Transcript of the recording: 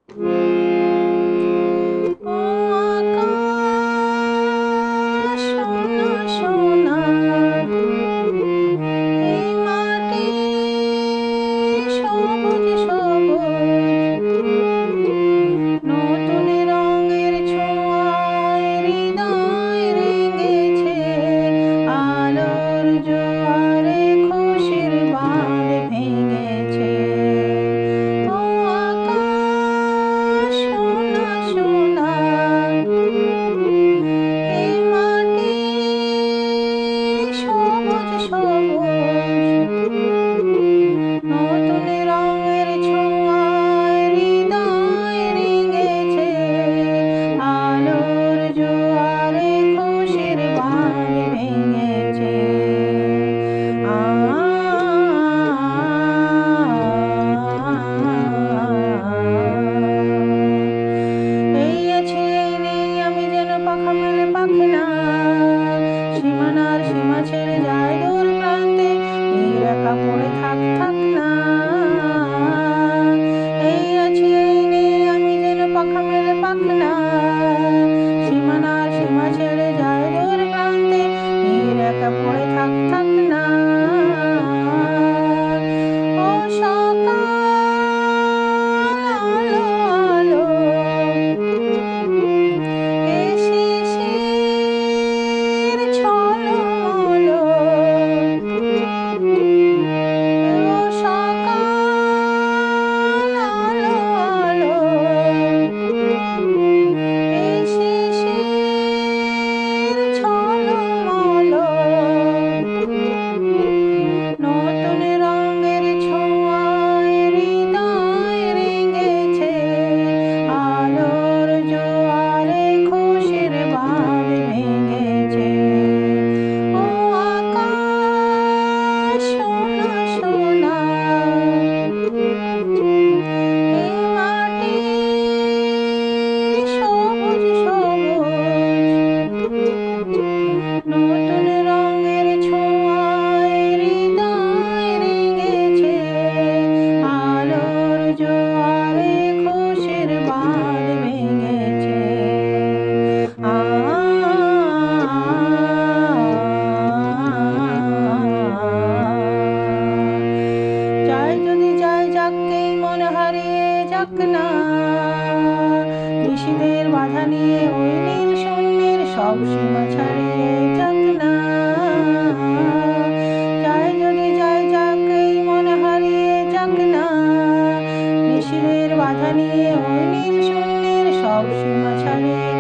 ও আকাশ সোনা সোনা, এই মাটি সবুজ সবুজ, নতুন রঙের ছোঁয়ায় হৃদয় রেঙেছে, আলোর জোয়ারে খুশির বাঁধ ভেঙেছে। ও আকাশ সোনা সোনা, এই মাটি সবুজ সবুজ, নতুন রঙের ছোঁয়ায় হৃদয় রেঙেছে, আলোর জোয়ারে খুশির বাঁধ ভেঙেছে। এই আছি এই নেই আমি যেন পাখা মেলে পাখনা, সীমানার সীমা ছেড়ে যায় দূর প্রান্তে, নীল একা পড়ে থাক থাক না। এই আছি এই নেই আমি যেন পাখা মেলে পাখনা, সীমানার সীমা ছেড়ে যায় দূর প্রান্তে, নীল একা পড়ে থাক থাক না। ও সকাল আলো আলো, এই শিশির ঝলমলো, ও সকাল আলো আলো, এই শিশির ঝলমলো, নতুন রঙের ছোঁয়ায় হৃদয় রেঙেছে, আলোর জোয়ারে খুশির বাঁধ ভেঙেছে। ও আকাশ সোনা সোনা, এই মাটি সবুজ সবুজ, নতুন রঙের ছোঁয়ায় হৃদয় রেঙেছে, আলোর জোয়ারে খুশির বাঁধ ভেঙেছে। যায় যদি যায় যাককেই মন হারিয়ে যাক না, নিশীথের বাধা নিয়ে ওই নীল শূন্যের সব সীমা ছাড়িয়ে যাক না। যায় যদি যায় যাককেই মন হারিয়ে যাক না, নিশীথের বাধা নিয়ে ওই নীল শূন্যের সব সীমা ছাড়িয়ে